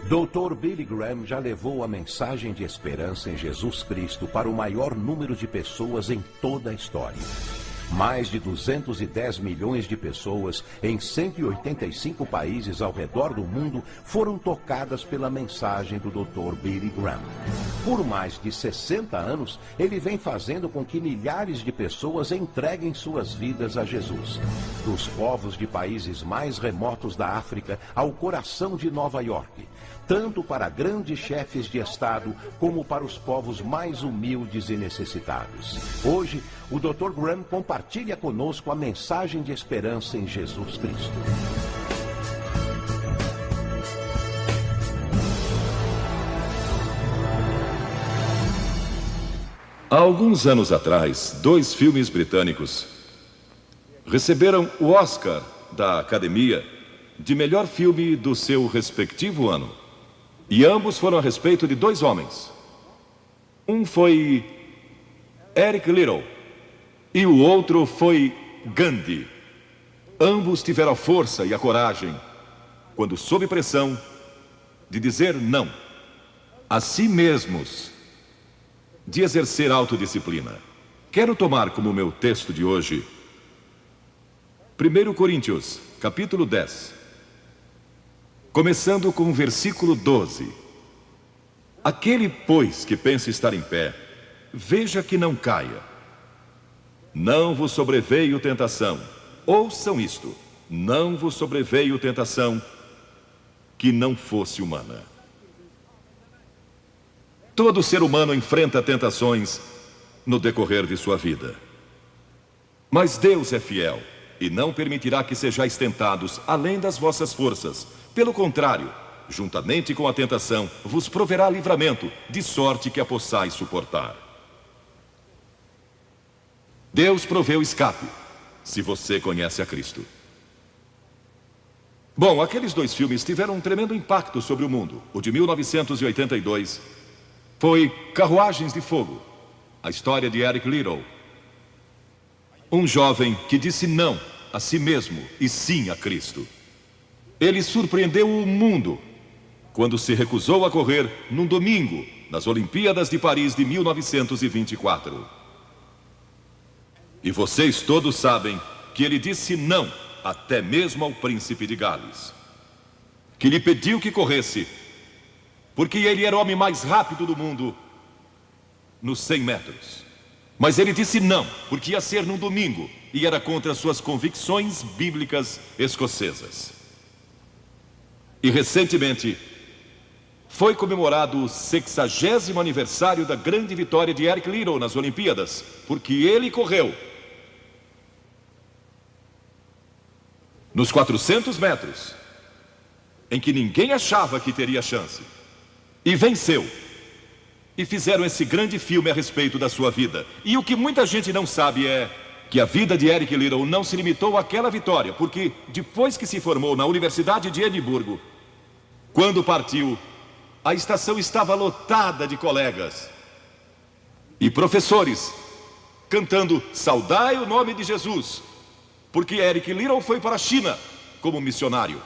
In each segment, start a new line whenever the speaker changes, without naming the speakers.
Dr. Billy Graham já levou a mensagem de esperança em Jesus Cristo para o maior número de pessoas em toda a história. Mais de 210 milhões de pessoas em 185 países ao redor do mundo foram tocadas pela mensagem do Dr. Billy Graham. Por mais de 60 anos, ele vem fazendo com que milhares de pessoas entreguem suas vidas a Jesus. Dos povos de países mais remotos da África ao coração de Nova York. Tanto para grandes chefes de Estado, como para os povos mais humildes e necessitados. Hoje, o Dr. Graham compartilha conosco a mensagem de esperança em Jesus Cristo.
Há alguns anos atrás, 2 filmes britânicos receberam o Oscar da Academia de melhor filme do seu respectivo ano. E ambos foram a respeito de 2 homens. Um foi Eric Liddell e o outro foi Gandhi. Ambos tiveram a força e a coragem, quando sob pressão, de dizer não a si mesmos, de exercer autodisciplina. Quero tomar como meu texto de hoje 1 Coríntios, capítulo 10. Começando com o versículo 12. Aquele, pois, que pensa estar em pé, veja que não caia. Não vos sobreveio tentação. Ouçam isto. Não vos sobreveio tentação que não fosse humana. Todo ser humano enfrenta tentações no decorrer de sua vida. Mas Deus é fiel e não permitirá que sejais tentados além das vossas forças. Pelo contrário, juntamente com a tentação, vos proverá livramento, de sorte que a possais suportar. Deus proveu escape, se você conhece a Cristo. Bom, aqueles 2 filmes tiveram um tremendo impacto sobre o mundo. O de 1982 foi Carruagens de Fogo, a história de Eric Liddell. Um jovem que disse não a si mesmo e sim a Cristo. Ele surpreendeu o mundo quando se recusou a correr num domingo nas Olimpíadas de Paris de 1924. E vocês todos sabem que ele disse não até mesmo ao príncipe de Gales, que lhe pediu que corresse, porque ele era o homem mais rápido do mundo nos 100 metros. Mas ele disse não, porque ia ser num domingo e era contra suas convicções bíblicas escocesas. E recentemente foi comemorado o 60º aniversário da grande vitória de Eric Liddell nas Olimpíadas, porque ele correu nos 400 metros, em que ninguém achava que teria chance, e venceu. E fizeram esse grande filme a respeito da sua vida. E o que muita gente não sabe é que a vida de Eric Liddell não se limitou àquela vitória, porque depois que se formou na Universidade de Edimburgo, quando partiu, a estação estava lotada de colegas e professores cantando "Saudai o nome de Jesus", porque Eric Liddell foi para a China como missionário.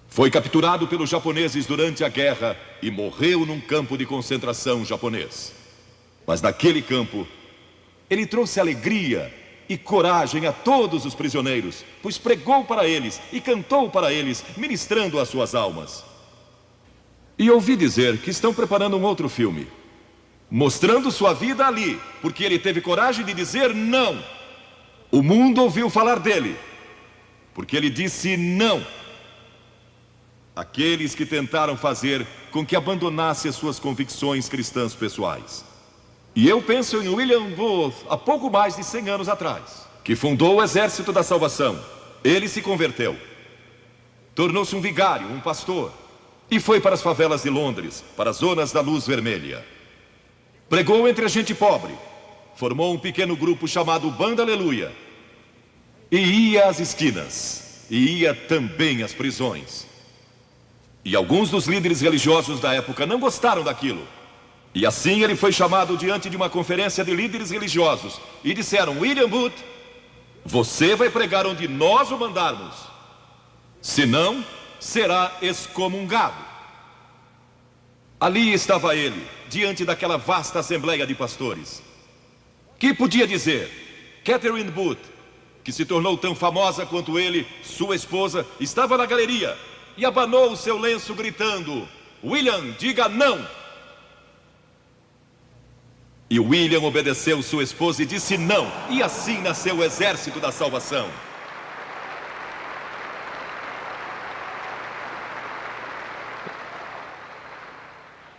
Foi capturado pelos japoneses durante a guerra e morreu num campo de concentração japonês. Mas naquele campo, ele trouxe alegria e coragem a todos os prisioneiros, pois pregou para eles e cantou para eles, ministrando as suas almas. E ouvi dizer que estão preparando um outro filme, mostrando sua vida ali, porque ele teve coragem de dizer não. O mundo ouviu falar dele, porque ele disse não àqueles que tentaram fazer com que abandonasse as suas convicções cristãs pessoais. E eu penso em William Booth, há pouco mais de 100 anos atrás, que fundou o Exército da Salvação. Ele se converteu, tornou-se um vigário, um pastor, e foi para as favelas de Londres, para as zonas da luz vermelha. Pregou entre a gente pobre, formou um pequeno grupo chamado Banda Aleluia, e ia às esquinas, e ia também às prisões. E alguns dos líderes religiosos da época não gostaram daquilo. E assim ele foi chamado diante de uma conferência de líderes religiosos. E disseram: William Booth, você vai pregar onde nós o mandarmos. Senão, será excomungado. Ali estava ele, diante daquela vasta assembleia de pastores. Que podia dizer? Catherine Booth, que se tornou tão famosa quanto ele, sua esposa, estava na galeria e abanou o seu lenço gritando: William, diga não! E William obedeceu sua esposa e disse não, e assim nasceu o exército da salvação.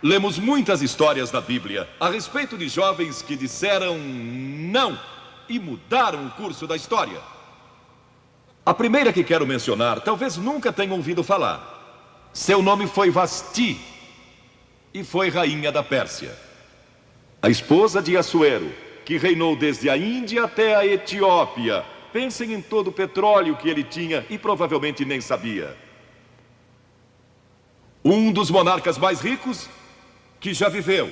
Lemos muitas histórias na Bíblia a respeito de jovens que disseram não e mudaram o curso da história. A primeira que quero mencionar, talvez nunca tenham ouvido falar. Seu nome foi Vasti e foi rainha da Pérsia. A esposa de Assuero, que reinou desde a Índia até a Etiópia. Pensem em todo o petróleo que ele tinha e provavelmente nem sabia. Um dos monarcas mais ricos que já viveu.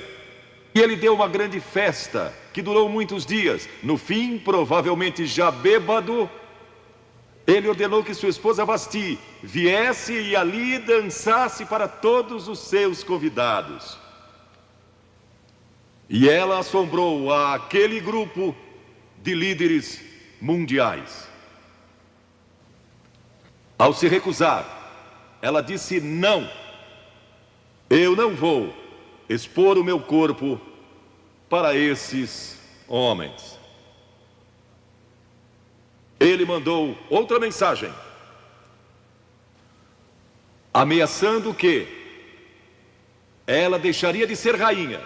E ele deu uma grande festa que durou muitos dias. No fim, provavelmente já bêbado, ele ordenou que sua esposa Vasti viesse e ali dançasse para todos os seus convidados. E ela assombrou aquele grupo de líderes mundiais. Ao se recusar, ela disse não. Eu não vou expor o meu corpo para esses homens. Ele mandou outra mensagem, ameaçando que ela deixaria de ser rainha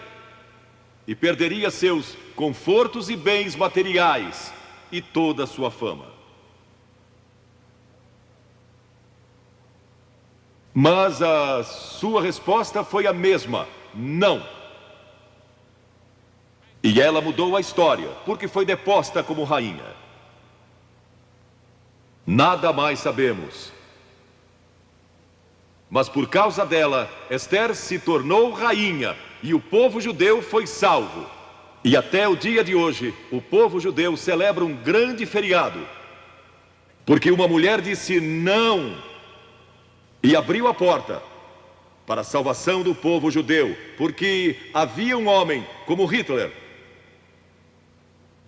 e perderia seus confortos e bens materiais e toda a sua fama. Mas a sua resposta foi a mesma: não. E ela mudou a história, porque foi deposta como rainha. Nada mais sabemos. Mas por causa dela, Esther se tornou rainha e o povo judeu foi salvo. E até o dia de hoje, o povo judeu celebra um grande feriado, porque uma mulher disse não e abriu a porta para a salvação do povo judeu, porque havia um homem como Hitler,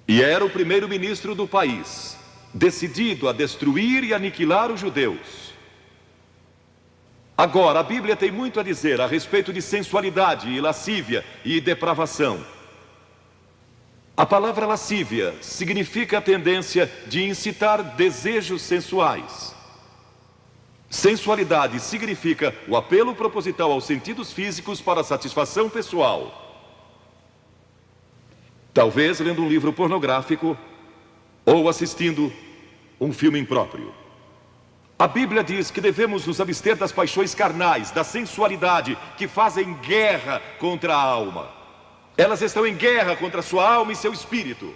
e era o primeiro-ministro do país, decidido a destruir e aniquilar os judeus. Agora, a Bíblia tem muito a dizer a respeito de sensualidade e lascívia e depravação. A palavra lascívia significa a tendência de incitar desejos sensuais. Sensualidade significa o apelo proposital aos sentidos físicos para a satisfação pessoal. Talvez lendo um livro pornográfico ou assistindo um filme impróprio. A Bíblia diz que devemos nos abster das paixões carnais, da sensualidade, que fazem guerra contra a alma. Elas estão em guerra contra a sua alma e seu espírito.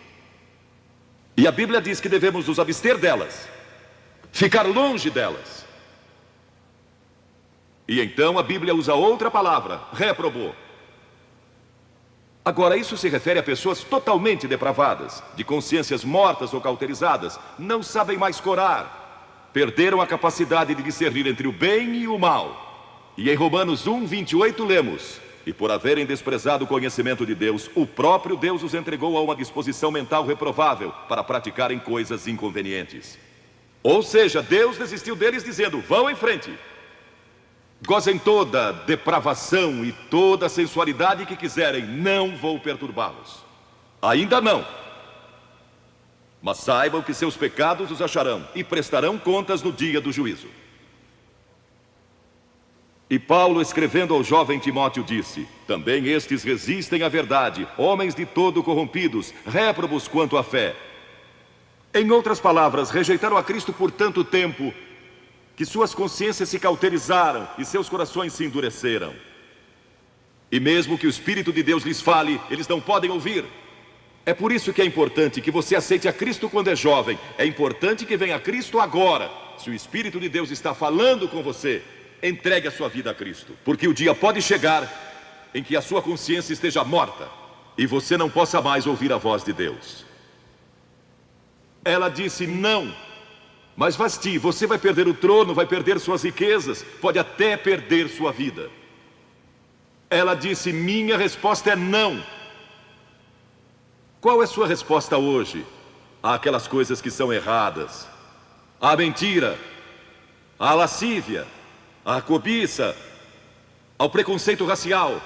E a Bíblia diz que devemos nos abster delas, ficar longe delas. E então a Bíblia usa outra palavra, réprobo. Agora, isso se refere a pessoas totalmente depravadas, de consciências mortas ou cauterizadas, não sabem mais corar, perderam a capacidade de discernir entre o bem e o mal. E em Romanos 1:28 lemos: e por haverem desprezado o conhecimento de Deus, o próprio Deus os entregou a uma disposição mental reprovável para praticarem coisas inconvenientes. Ou seja, Deus desistiu deles dizendo: vão em frente, gozem toda depravação e toda sensualidade que quiserem, não vou perturbá-los. Ainda não. Mas saibam que seus pecados os acharão e prestarão contas no dia do juízo. E Paulo, escrevendo ao jovem Timóteo, disse: também estes resistem à verdade, homens de todo corrompidos, réprobos quanto à fé. Em outras palavras, rejeitaram a Cristo por tanto tempo que suas consciências se cauterizaram e seus corações se endureceram. E mesmo que o Espírito de Deus lhes fale, eles não podem ouvir. É por isso que é importante que você aceite a Cristo quando é jovem. É importante que venha a Cristo agora. Se o Espírito de Deus está falando com você, entregue a sua vida a Cristo. Porque o dia pode chegar em que a sua consciência esteja morta e você não possa mais ouvir a voz de Deus. Ela disse não. Mas Vasti, você vai perder o trono, vai perder suas riquezas, pode até perder sua vida. Ela disse: minha resposta é não. Qual é sua resposta hoje àquelas coisas que são erradas? À mentira, à lascívia, à cobiça, ao preconceito racial?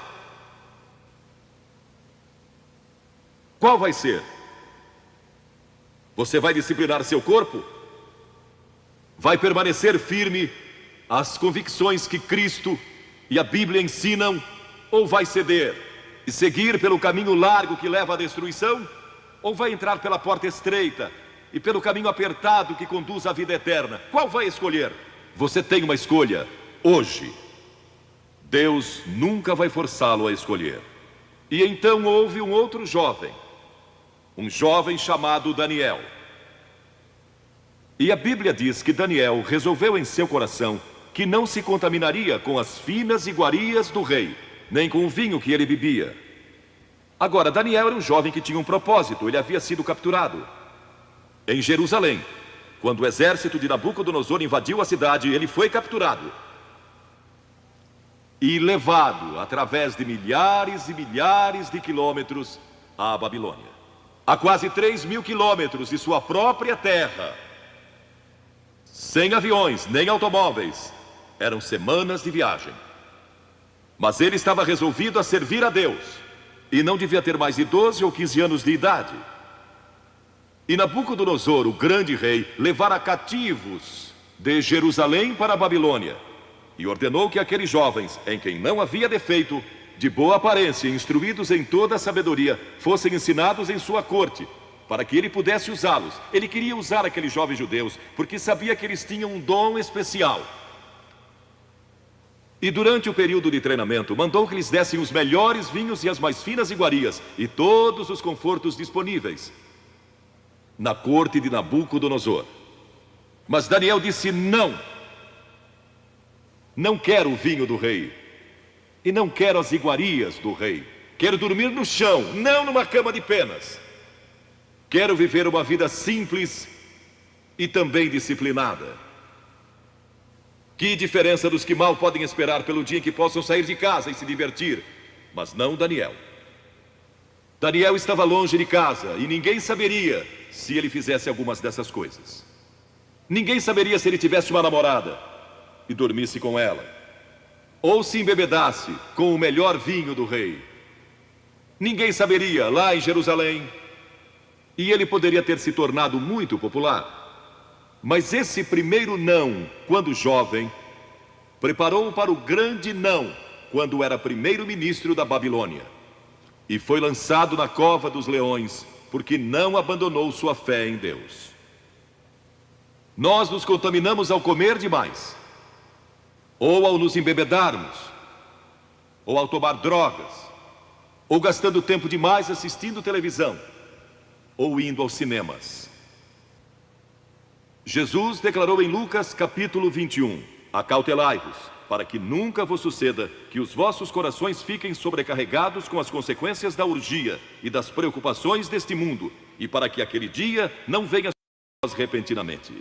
Qual vai ser? Você vai disciplinar seu corpo? Vai permanecer firme às convicções que Cristo e a Bíblia ensinam? Ou vai ceder e seguir pelo caminho largo que leva à destruição? Ou vai entrar pela porta estreita e pelo caminho apertado que conduz à vida eterna? Qual vai escolher? Você tem uma escolha hoje. Deus nunca vai forçá-lo a escolher. E então houve um outro jovem, um jovem chamado Daniel. E a Bíblia diz que Daniel resolveu em seu coração que não se contaminaria com as finas iguarias do rei, nem com o vinho que ele bebia. Agora, Daniel era um jovem que tinha um propósito. Ele havia sido capturado em Jerusalém. Quando o exército de Nabucodonosor invadiu a cidade, ele foi capturado e levado através de milhares e milhares de quilômetros à Babilônia. A quase 3.000 quilômetros de sua própria terra, sem aviões nem automóveis. Eram semanas de viagem. Mas ele estava resolvido a servir a Deus, e não devia ter mais de 12 ou 15 anos de idade. E Nabucodonosor, o grande rei, levara cativos de Jerusalém para a Babilônia, e ordenou que aqueles jovens, em quem não havia defeito, de boa aparência e instruídos em toda a sabedoria, fossem ensinados em sua corte, para que ele pudesse usá-los. Ele queria usar aqueles jovens judeus, porque sabia que eles tinham um dom especial. E durante o período de treinamento, mandou que lhes dessem os melhores vinhos e as mais finas iguarias, e todos os confortos disponíveis na corte de Nabucodonosor. Mas Daniel disse: não, não quero o vinho do rei, e não quero as iguarias do rei. Quero dormir no chão, não numa cama de penas. Quero viver uma vida simples e também disciplinada. Que diferença dos que mal podem esperar pelo dia em que possam sair de casa e se divertir. Mas não Daniel. Daniel estava longe de casa e ninguém saberia se ele fizesse algumas dessas coisas. Ninguém saberia se ele tivesse uma namorada e dormisse com ela, ou se embebedasse com o melhor vinho do rei. Ninguém saberia lá em Jerusalém, e ele poderia ter se tornado muito popular. Mas esse primeiro não, quando jovem, preparou-o para o grande não, quando era primeiro-ministro da Babilônia. E foi lançado na cova dos leões, porque não abandonou sua fé em Deus. Nós nos contaminamos ao comer demais, ou ao nos embebedarmos, ou ao tomar drogas, ou gastando tempo demais assistindo televisão, ou indo aos cinemas. Jesus declarou em Lucas capítulo 21: acautelai-vos, para que nunca vos suceda que os vossos corações fiquem sobrecarregados com as consequências da orgia e das preocupações deste mundo, e para que aquele dia não venha sobre vós repentinamente.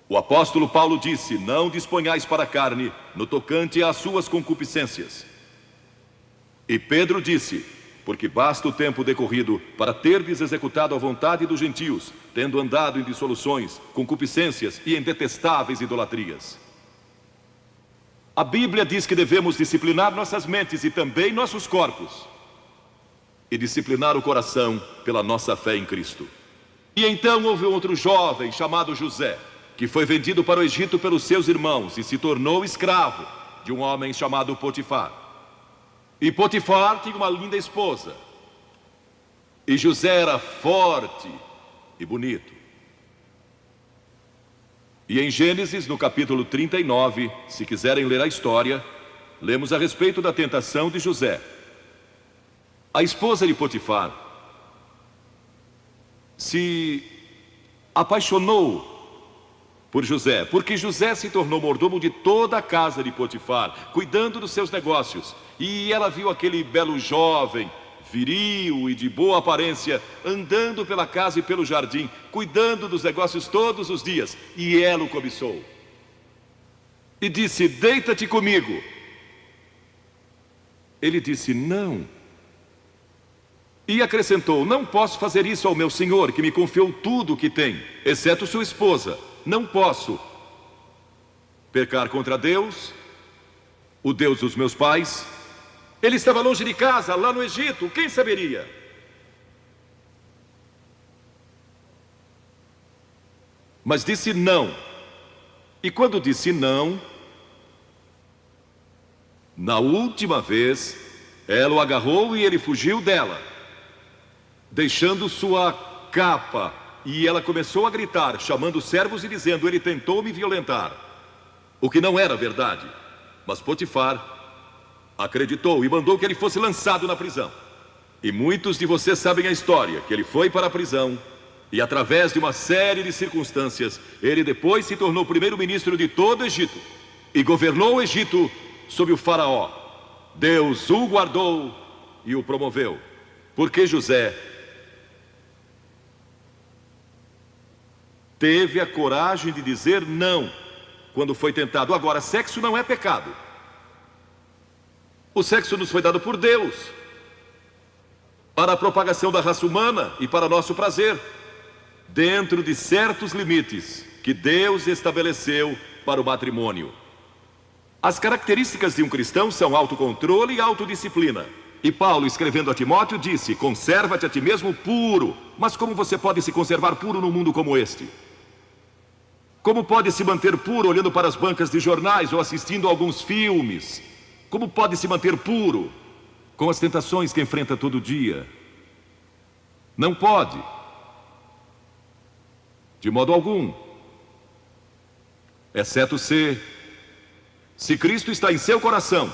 O apóstolo Paulo disse: não disponhais para a carne no tocante às suas concupiscências. E Pedro disse: porque basta o tempo decorrido para terdes executado a vontade dos gentios, tendo andado em dissoluções, concupiscências e em detestáveis idolatrias. A Bíblia diz que devemos disciplinar nossas mentes e também nossos corpos, e disciplinar o coração pela nossa fé em Cristo. E então houve outro jovem chamado José, que foi vendido para o Egito pelos seus irmãos e se tornou escravo de um homem chamado Potifar. E Potifar tinha uma linda esposa, e José era forte e bonito. E em Gênesis, no capítulo 39, se quiserem ler a história, lemos a respeito da tentação de José. A esposa de Potifar se apaixonou por José, porque José se tornou mordomo de toda a casa de Potifar, cuidando dos seus negócios. E ela viu aquele belo jovem, viril e de boa aparência, andando pela casa e pelo jardim, cuidando dos negócios todos os dias, e ela o cobiçou. E disse: deita-te comigo. Ele disse: não. E acrescentou: não posso fazer isso ao meu senhor, que me confiou tudo o que tem, exceto sua esposa. Não posso pecar contra Deus, o Deus dos meus pais. Ele estava longe de casa, lá no Egito, quem saberia? Mas disse não. E quando disse não, na última vez, ela o agarrou e ele fugiu dela, deixando sua capa. E ela começou a gritar, chamando os servos e dizendo: ele tentou me violentar. O que não era verdade. Mas Potifar acreditou e mandou que ele fosse lançado na prisão. E muitos de vocês sabem a história, que ele foi para a prisão e, através de uma série de circunstâncias, ele depois se tornou primeiro-ministro de todo o Egito e governou o Egito sob o faraó. Deus o guardou e o promoveu, porque José teve a coragem de dizer não quando foi tentado. Agora, sexo não é pecado. O sexo nos foi dado por Deus para a propagação da raça humana e para nosso prazer, dentro de certos limites que Deus estabeleceu para o matrimônio. As características de um cristão são autocontrole e autodisciplina. E Paulo, escrevendo a Timóteo, disse: conserva-te a ti mesmo puro. Mas como você pode se conservar puro num mundo como este? Como pode se manter puro olhando para as bancas de jornais ou assistindo a alguns filmes? Como pode se manter puro com as tentações que enfrenta todo dia? Não pode, de modo algum, exceto se Cristo está em seu coração,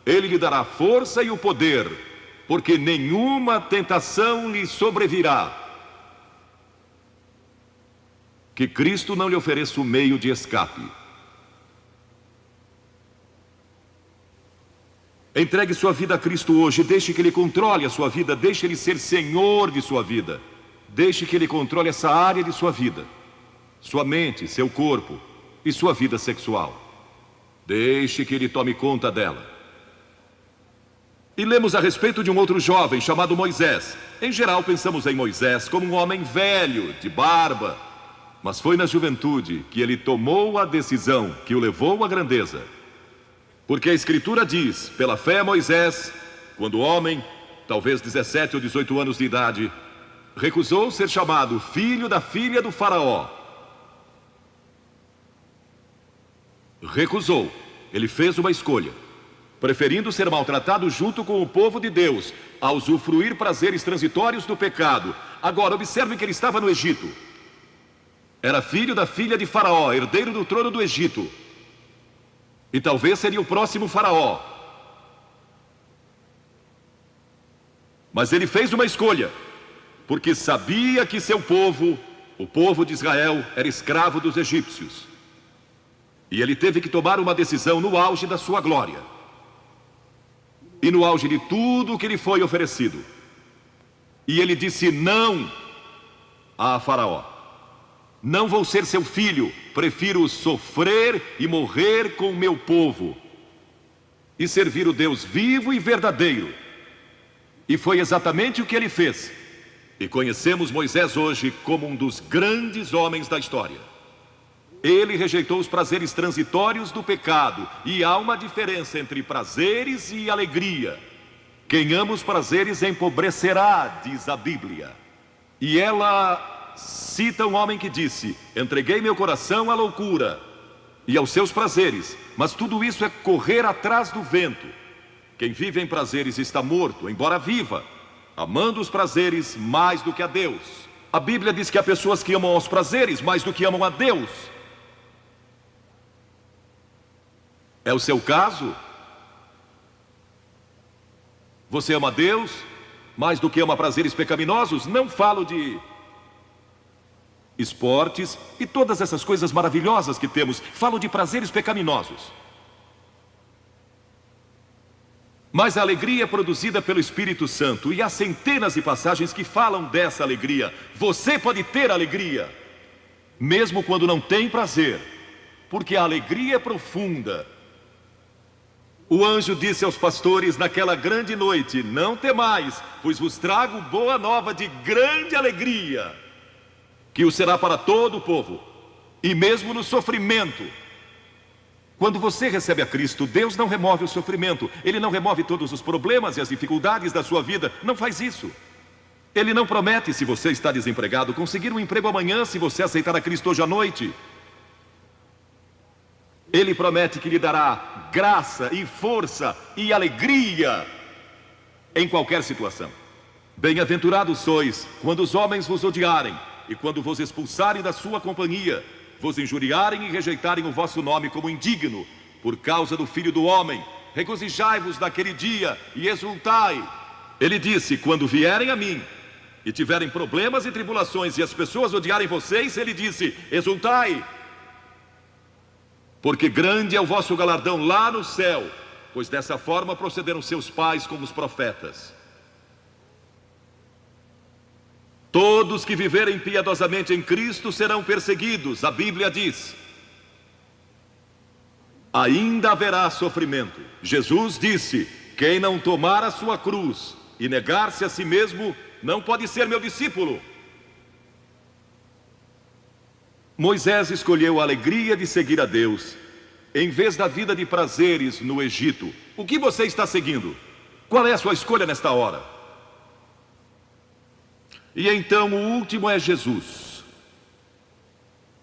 Ele lhe dará força e o poder, porque nenhuma tentação lhe sobrevirá que Cristo não lhe ofereça o meio de escape. Entregue sua vida a Cristo hoje, deixe que Ele controle a sua vida, deixe Ele ser Senhor de sua vida, deixe que Ele controle essa área de sua vida, sua mente, seu corpo e sua vida sexual. Deixe que Ele tome conta dela. E lemos a respeito de um outro jovem chamado Moisés. Em geral pensamos em Moisés como um homem velho, de barba, mas foi na juventude que ele tomou a decisão que o levou à grandeza. Porque a Escritura diz: pela fé Moisés, quando homem, talvez 17 ou 18 anos de idade, recusou ser chamado filho da filha do faraó. Recusou. Ele fez uma escolha, preferindo ser maltratado junto com o povo de Deus, a usufruir prazeres transitórios do pecado. Agora, observe que ele estava no Egito. Era filho da filha de faraó, herdeiro do trono do Egito. E talvez seria o próximo faraó. Mas ele fez uma escolha, porque sabia que seu povo, o povo de Israel, era escravo dos egípcios. E ele teve que tomar uma decisão no auge da sua glória. E no auge de tudo que lhe foi oferecido. E ele disse não a faraó. Não vou ser seu filho, prefiro sofrer e morrer com o meu povo e servir o Deus vivo e verdadeiro. E foi exatamente o que ele fez. E conhecemos Moisés hoje como um dos grandes homens da história. Ele rejeitou os prazeres transitórios do pecado. E há uma diferença entre prazeres e alegria. Quem ama os prazeres empobrecerá, diz a Bíblia. E ela cita um homem que disse: entreguei meu coração à loucura e aos seus prazeres, mas tudo isso é correr atrás do vento. Quem vive em prazeres está morto, embora viva, amando os prazeres mais do que a Deus. A Bíblia diz que há pessoas que amam aos prazeres mais do que amam a Deus. É o seu caso? Você ama a Deus mais do que ama prazeres pecaminosos? Não falo de esportes e todas essas coisas maravilhosas que temos. Falo de prazeres pecaminosos. Mas a alegria é produzida pelo Espírito Santo. E há centenas de passagens que falam dessa alegria. Você pode ter alegria, mesmo quando não tem prazer, porque a alegria é profunda. O anjo disse aos pastores naquela grande noite: não temais, pois vos trago boa nova de grande alegria, que o será para todo o povo. E mesmo no sofrimento, quando você recebe a Cristo, Deus não remove o sofrimento. Ele não remove todos os problemas e as dificuldades da sua vida. Não faz isso. Ele não promete, se você está desempregado, conseguir um emprego amanhã se você aceitar a Cristo hoje à noite. Ele promete que lhe dará graça e força e alegria em qualquer situação. Bem-aventurados sois quando os homens vos odiarem e quando vos expulsarem da sua companhia, vos injuriarem e rejeitarem o vosso nome como indigno, por causa do Filho do Homem. Regozijai-vos naquele dia e exultai. Ele disse: quando vierem a mim e tiverem problemas e tribulações e as pessoas odiarem vocês, ele disse: exultai, porque grande é o vosso galardão lá no céu, pois dessa forma procederam seus pais com os profetas. Todos que viverem piedosamente em Cristo serão perseguidos. A Bíblia diz: ainda haverá sofrimento. Jesus disse: quem não tomar a sua cruz e negar-se a si mesmo, não pode ser meu discípulo. Moisés escolheu a alegria de seguir a Deus, em vez da vida de prazeres no Egito. O que você está seguindo? Qual é a sua escolha nesta hora? E então o último é Jesus.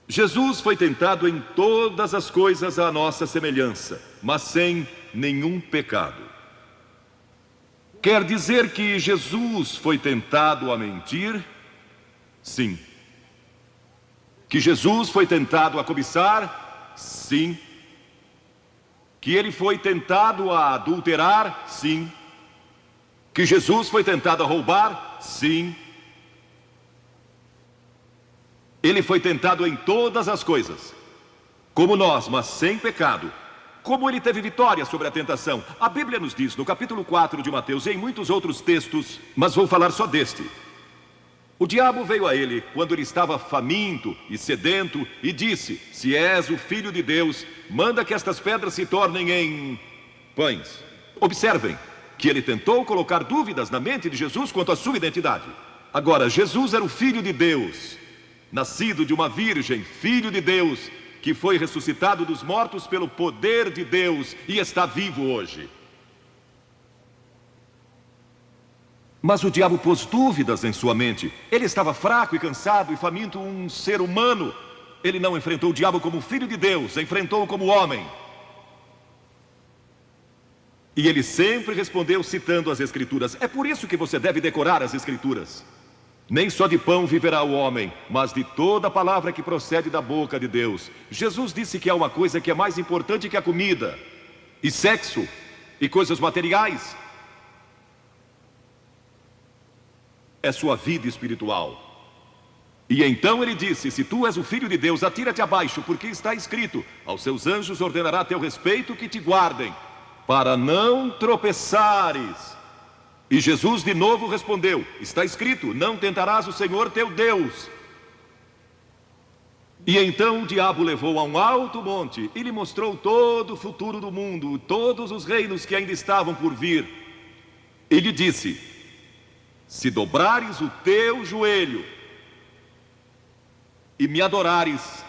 Jesus foi tentado em todas as coisas à nossa semelhança, mas sem nenhum pecado. Quer dizer que Jesus foi tentado a mentir? Sim. Que Jesus foi tentado a cobiçar? Sim. Que ele foi tentado a adulterar? Sim. Que Jesus foi tentado a roubar? Sim. Ele foi tentado em todas as coisas, como nós, mas sem pecado. Como ele teve vitória sobre a tentação? A Bíblia nos diz no capítulo 4 de Mateus e em muitos outros textos, mas vou falar só deste. O diabo veio a ele quando ele estava faminto e sedento e disse: se és o Filho de Deus, manda que estas pedras se tornem em pães. Observem que ele tentou colocar dúvidas na mente de Jesus quanto à sua identidade. Agora, Jesus era o Filho de Deus, nascido de uma virgem, Filho de Deus, que foi ressuscitado dos mortos pelo poder de Deus e está vivo hoje. Mas o diabo pôs dúvidas em sua mente. Ele estava fraco e cansado e faminto, um ser humano. Ele não enfrentou o diabo como Filho de Deus, enfrentou-o como homem. E ele sempre respondeu citando as Escrituras. É por isso que você deve decorar as Escrituras. Nem só de pão viverá o homem, mas de toda a palavra que procede da boca de Deus. Jesus disse que há uma coisa que é mais importante que a comida, e sexo, e coisas materiais. É sua vida espiritual. E então ele disse: se tu és o Filho de Deus, atira-te abaixo, porque está escrito: aos seus anjos ordenará a teu respeito que te guardem, para não tropeçares. E Jesus de novo respondeu: está escrito, não tentarás o Senhor teu Deus. E então o diabo levou a um alto monte e lhe mostrou todo o futuro do mundo, todos os reinos que ainda estavam por vir. E lhe disse: se dobrares o teu joelho e me adorares,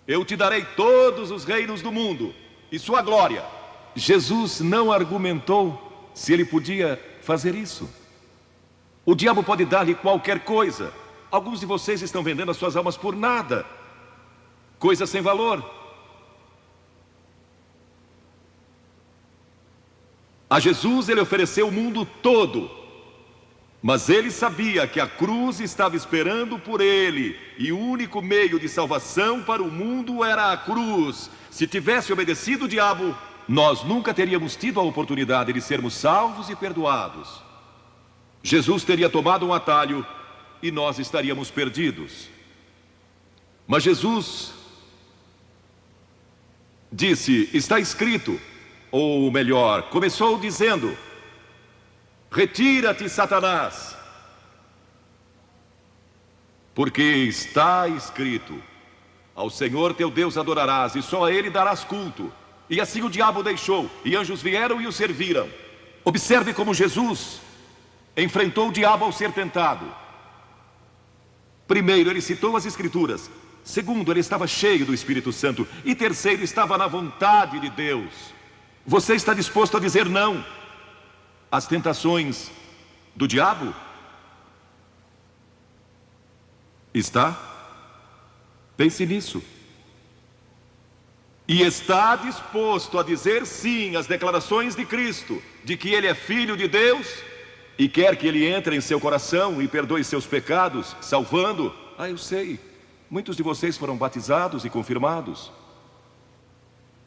eu te darei todos os reinos do mundo e sua glória. Jesus não argumentou se ele podia fazer isso. O diabo pode dar-lhe qualquer coisa. Alguns de vocês estão vendendo as suas almas por nada, coisas sem valor. A Jesus ele ofereceu o mundo todo, mas ele sabia que a cruz estava esperando por ele, e o único meio de salvação para o mundo era a cruz. Se tivesse obedecido o diabo, nós nunca teríamos tido a oportunidade de sermos salvos e perdoados. Jesus teria tomado um atalho e nós estaríamos perdidos. Mas Jesus disse: está escrito, ou melhor, começou dizendo: retira-te, Satanás, porque está escrito: ao Senhor teu Deus adorarás e só a Ele darás culto. E assim o diabo o deixou, e anjos vieram e o serviram. Observe como Jesus enfrentou o diabo ao ser tentado. Primeiro, ele citou as Escrituras. Segundo, ele estava cheio do Espírito Santo. E terceiro, estava na vontade de Deus. Você está disposto a dizer não às tentações do diabo? Está? Pense nisso. E está disposto a dizer sim às declarações de Cristo, de que Ele é Filho de Deus e quer que Ele entre em seu coração e perdoe seus pecados, salvando? Ah, eu sei, muitos de vocês foram batizados e confirmados.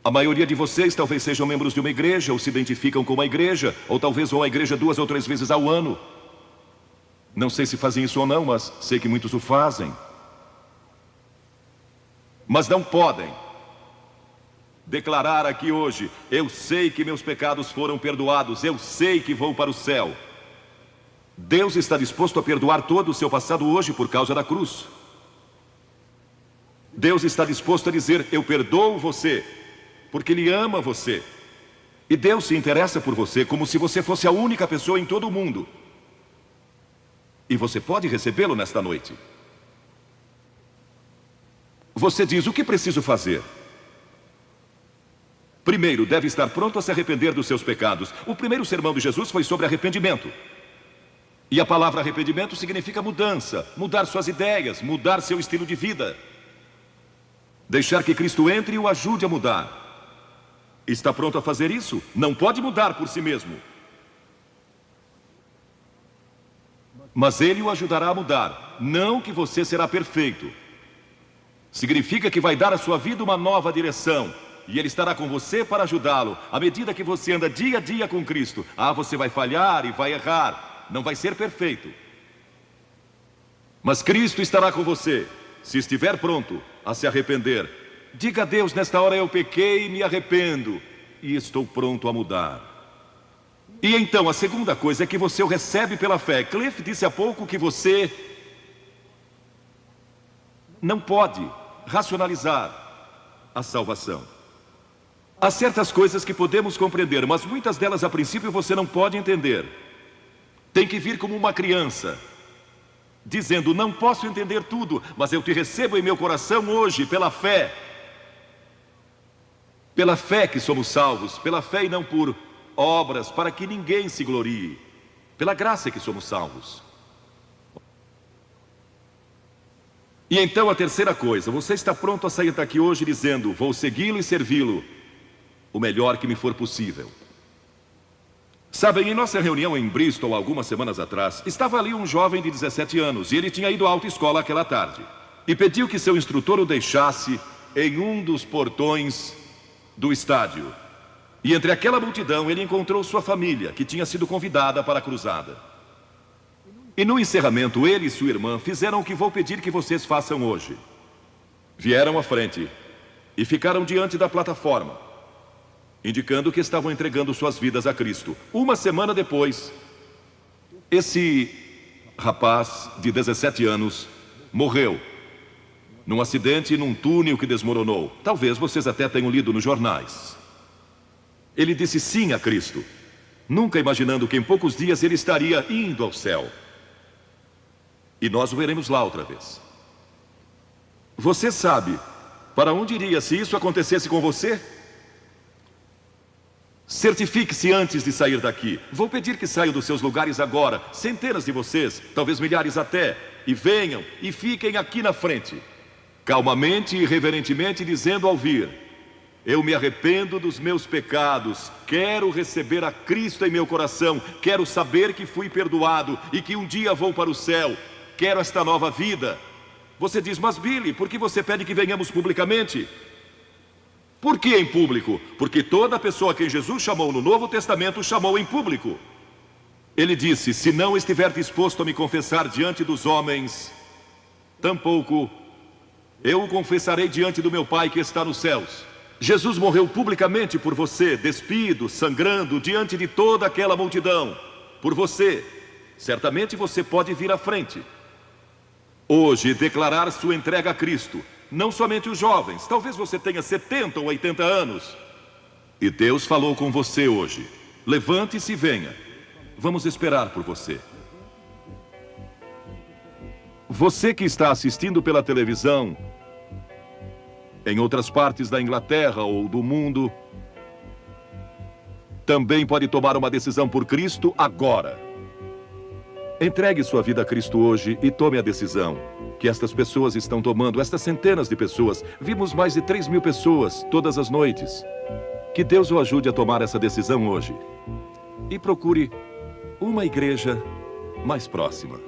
A maioria de vocês talvez sejam membros de uma igreja, ou se identificam com uma igreja, ou talvez vão à igreja 2 ou 3 vezes ao ano. Não sei se fazem isso ou não, mas sei que muitos o fazem. Mas não podem declarar aqui hoje: eu sei que meus pecados foram perdoados, eu sei que vou para o céu. Deus está disposto a perdoar todo o seu passado hoje por causa da cruz. Deus está disposto a dizer: eu perdoo você, porque Ele ama você. E Deus se interessa por você como se você fosse a única pessoa em todo o mundo. E você pode recebê-lo nesta noite. Você diz: o que preciso fazer? Primeiro, deve estar pronto a se arrepender dos seus pecados. O primeiro sermão de Jesus foi sobre arrependimento. E a palavra arrependimento significa mudança, mudar suas ideias, mudar seu estilo de vida. Deixar que Cristo entre e o ajude a mudar. Está pronto a fazer isso? Não pode mudar por si mesmo. Mas Ele o ajudará a mudar. Não que você será perfeito. Significa que vai dar à sua vida uma nova direção. E Ele estará com você para ajudá-lo. À medida que você anda dia a dia com Cristo. Ah, você vai falhar e vai errar. Não vai ser perfeito. Mas Cristo estará com você. Se estiver pronto a se arrepender, diga a Deus: nesta hora eu pequei e me arrependo. E estou pronto a mudar. E então a segunda coisa é que você o recebe pela fé. Cliff disse há pouco que você não pode racionalizar a salvação. Há certas coisas que podemos compreender, mas muitas delas a princípio você não pode entender. Tem que vir como uma criança, dizendo: não posso entender tudo, mas eu te recebo em meu coração hoje pela fé. Pela fé que somos salvos, pela fé e não por obras, para que ninguém se glorie. Pela graça que somos salvos. E então a terceira coisa: você está pronto a sair daqui hoje dizendo: vou segui-lo e servi-lo o melhor que me for possível. Sabem, em nossa reunião em Bristol, algumas semanas atrás, estava ali um jovem de 17 anos, e ele tinha ido à autoescola aquela tarde, e pediu que seu instrutor o deixasse em um dos portões do estádio. E entre aquela multidão ele encontrou sua família, que tinha sido convidada para a cruzada. E no encerramento, ele e sua irmã fizeram o que vou pedir que vocês façam hoje. Vieram à frente e ficaram diante da plataforma, indicando que estavam entregando suas vidas a Cristo. Uma semana depois, esse rapaz de 17 anos morreu num acidente num túnel que desmoronou. Talvez vocês até tenham lido nos jornais. Ele disse sim a Cristo, nunca imaginando que em poucos dias ele estaria indo ao céu. E nós o veremos lá outra vez. Você sabe para onde iria se isso acontecesse com você? Certifique-se antes de sair daqui. Vou pedir que saiam dos seus lugares agora, centenas de vocês, talvez milhares até, e venham e fiquem aqui na frente, calmamente e reverentemente, dizendo ao vir: eu me arrependo dos meus pecados, quero receber a Cristo em meu coração, quero saber que fui perdoado e que um dia vou para o céu, quero esta nova vida. Você diz: mas Billy, por que você pede que venhamos publicamente? Por que em público? Porque toda pessoa a quem Jesus chamou no Novo Testamento chamou em público. Ele disse: se não estiver disposto a me confessar diante dos homens, tampouco eu o confessarei diante do meu Pai que está nos céus. Jesus morreu publicamente por você, despido, sangrando, diante de toda aquela multidão. Por você. Certamente você pode vir à frente hoje declarar sua entrega a Cristo. Não somente os jovens, talvez você tenha 70 ou 80 anos. E Deus falou com você hoje. Levante-se e venha. Vamos esperar por você. Você que está assistindo pela televisão, em outras partes da Inglaterra ou do mundo, também pode tomar uma decisão por Cristo agora. Entregue sua vida a Cristo hoje e tome a decisão que estas pessoas estão tomando, estas centenas de pessoas. Vimos mais de 3.000 pessoas todas as noites. Que Deus o ajude a tomar essa decisão hoje. E procure uma igreja mais próxima.